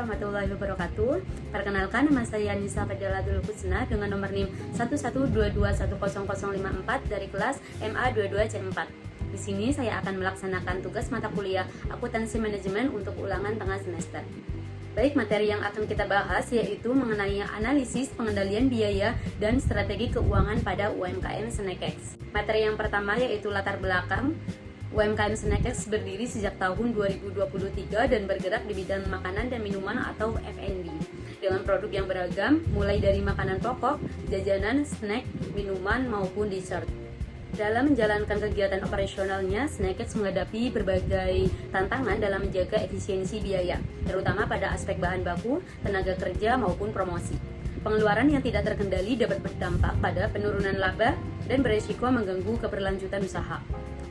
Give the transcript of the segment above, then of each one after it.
warahmatullahi wabarakatuh. Perkenalkan, nama saya Nisa Fadalatul Husna dengan nomor NIM 112210054 dari kelas MA22C4. Di sini saya akan melaksanakan tugas mata kuliah Akuntansi Manajemen untuk ulangan tengah semester. Baik, materi yang akan kita bahas yaitu mengenai analisis pengendalian biaya dan strategi keuangan pada UMKM Snakex. Materi yang pertama yaitu latar belakang. UMKM Snakex berdiri sejak tahun 2023 dan bergerak di bidang makanan dan minuman atau F&B dengan produk yang beragam, mulai dari makanan pokok, jajanan, snack, minuman maupun dessert. Dalam menjalankan kegiatan operasionalnya, Snakex menghadapi berbagai tantangan dalam menjaga efisiensi biaya, terutama pada aspek bahan baku, tenaga kerja maupun promosi. Pengeluaran yang tidak terkendali dapat berdampak pada penurunan laba dan beresiko mengganggu keberlanjutan usaha.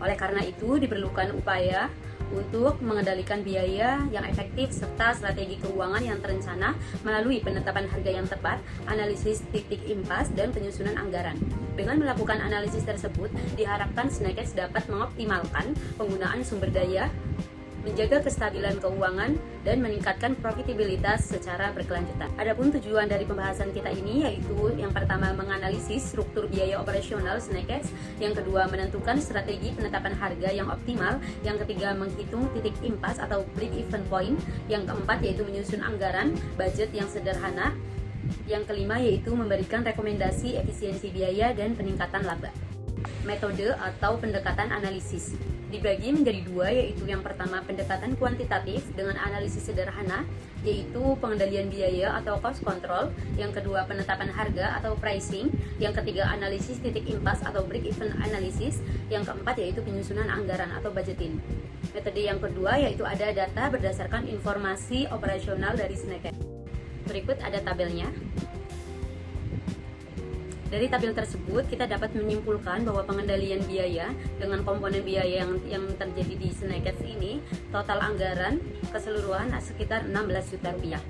Oleh karena itu, diperlukan upaya untuk mengendalikan biaya yang efektif serta strategi keuangan yang terencana melalui penetapan harga yang tepat, analisis titik impas, dan penyusunan anggaran. Dengan melakukan analisis tersebut, diharapkan Snakex dapat mengoptimalkan penggunaan sumber daya, menjaga kestabilan keuangan, dan meningkatkan profitabilitas secara berkelanjutan. Adapun tujuan dari pembahasan kita ini yaitu yang pertama menganalisis struktur biaya operasional Snakex, yang kedua menentukan strategi penetapan harga yang optimal, yang ketiga menghitung titik impas atau break even point, yang keempat yaitu menyusun anggaran budget yang sederhana, yang kelima yaitu memberikan rekomendasi efisiensi biaya dan peningkatan laba. Metode atau pendekatan analisis dibagi menjadi dua, yaitu yang pertama pendekatan kuantitatif dengan analisis sederhana yaitu pengendalian biaya atau cost control, yang kedua penetapan harga atau pricing, yang ketiga analisis titik impas atau break even analysis, yang keempat yaitu penyusunan anggaran atau budgeting. Metode yang kedua yaitu ada data berdasarkan informasi operasional dari Snakex. Berikut ada tabelnya. Dari tabel tersebut, kita dapat menyimpulkan bahwa pengendalian biaya dengan komponen biaya yang terjadi di Snakex ini, total anggaran keseluruhan sekitar 16 juta rupiah.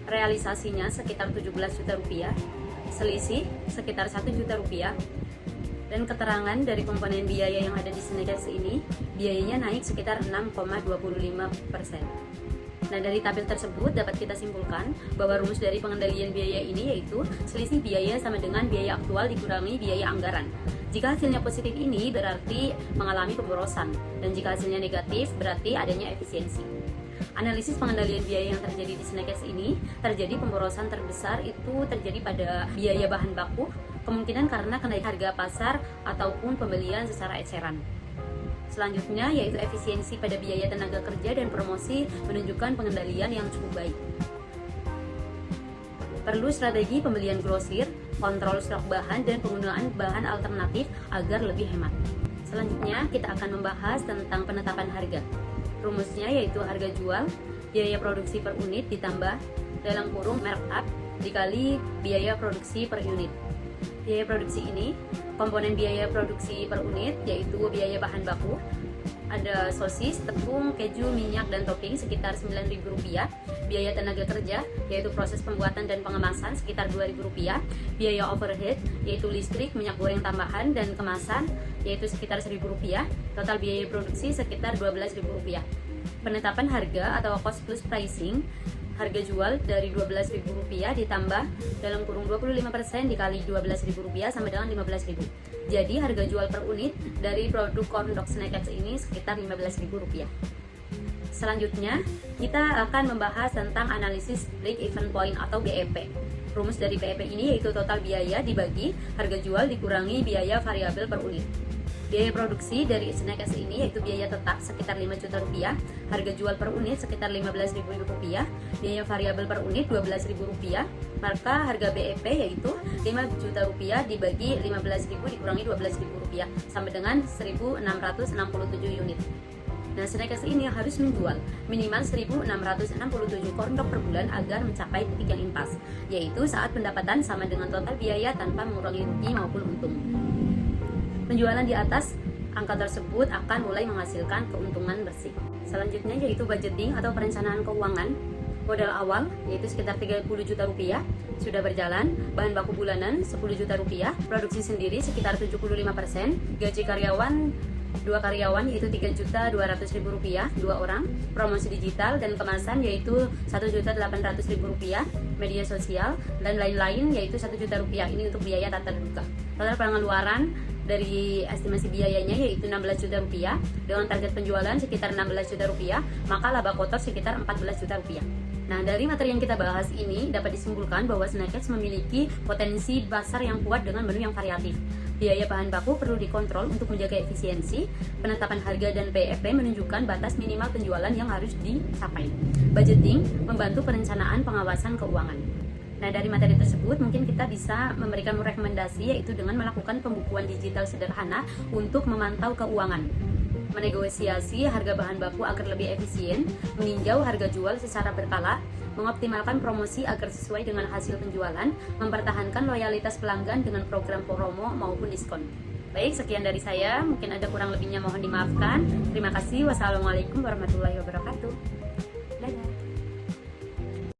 Realisasinya sekitar 17 juta rupiah, selisih sekitar 1 juta rupiah, dan keterangan dari komponen biaya yang ada di Snakex ini, biayanya naik sekitar 6,25%. Nah, dari tabel tersebut dapat kita simpulkan bahwa rumus dari pengendalian biaya ini yaitu selisih biaya sama dengan biaya aktual dikurangi biaya anggaran. Jika hasilnya positif ini berarti mengalami pemborosan, dan jika hasilnya negatif berarti adanya efisiensi. Analisis pengendalian biaya yang terjadi di Snakex ini, terjadi pemborosan terbesar itu terjadi pada biaya bahan baku, kemungkinan karena kenaikan harga pasar ataupun pembelian secara eceran. Selanjutnya yaitu efisiensi pada biaya tenaga kerja dan promosi menunjukkan pengendalian yang cukup baik. Perlu strategi pembelian grosir, kontrol stok bahan, dan penggunaan bahan alternatif agar lebih hemat. Selanjutnya kita akan membahas tentang penetapan harga. Rumusnya yaitu harga jual, biaya produksi per unit ditambah dalam kurung markup dikali biaya produksi per unit. Biaya produksi ini, komponen biaya produksi per unit yaitu biaya bahan baku, ada sosis, tepung, keju, minyak, dan topping sekitar Rp9.000, biaya tenaga kerja yaitu proses pembuatan dan pengemasan sekitar Rp2.000, biaya overhead yaitu listrik, minyak goreng tambahan, dan kemasan yaitu sekitar Rp1.000, total biaya produksi sekitar Rp12.000. Penetapan harga atau cost plus pricing, harga jual dari Rp12.000 ditambah dalam kurung 25% dikali Rp12.000 sama dengan Rp15.000. Jadi harga jual per unit dari produk corn dog Snakex ini sekitar Rp15.000. Selanjutnya kita akan membahas tentang analisis break even point atau BEP. Rumus dari BEP ini yaitu total biaya dibagi harga jual dikurangi biaya variabel per unit. Biaya produksi dari Snakex ini yaitu biaya tetap sekitar Rp5 juta, harga jual per unit sekitar Rp15.000, biaya variabel per unit Rp12.000, maka harga BEP yaitu Rp5 juta dibagi Rp15.000 dikurangi Rp12.000 sama dengan 1.667 unit. Nah, Snakex ini harus menjual minimal 1.667 corn dog per bulan agar mencapai titik yang impas, yaitu saat pendapatan sama dengan total biaya tanpa mengurangi rugi maupun untung. Penjualan di atas angka tersebut akan mulai menghasilkan keuntungan bersih. Selanjutnya yaitu budgeting atau perencanaan keuangan. Modal awal yaitu sekitar Rp30 juta sudah berjalan, bahan baku bulanan Rp10 juta, produksi sendiri sekitar 75%, gaji karyawan 2 karyawan yaitu Rp3.200.000 2 orang, promosi digital dan kemasan yaitu Rp1.800.000, media sosial dan lain-lain yaitu Rp1 juta. Ini untuk biaya tata terbuka. Total pengeluaran dari estimasi biayanya yaitu Rp16 juta dengan target penjualan sekitar Rp16 juta, maka laba kotor sekitar Rp14 juta. Nah, dari materi yang kita bahas ini dapat disimpulkan bahwa Snackers memiliki potensi pasar yang kuat dengan menu yang variatif. Biaya bahan baku perlu dikontrol untuk menjaga efisiensi. Penetapan harga dan PEP menunjukkan batas minimal penjualan yang harus dicapai. Budgeting membantu perencanaan pengawasan keuangan. Nah, dari materi tersebut mungkin kita bisa memberikan rekomendasi yaitu dengan melakukan pembukuan digital sederhana untuk memantau keuangan, menegosiasi harga bahan baku agar lebih efisien, meninjau harga jual secara berkala, mengoptimalkan promosi agar sesuai dengan hasil penjualan, mempertahankan loyalitas pelanggan dengan program promo maupun diskon. Baik, sekian dari saya. Mungkin ada kurang lebihnya mohon dimaafkan. Terima kasih. Wassalamualaikum warahmatullahi wabarakatuh. Dadah.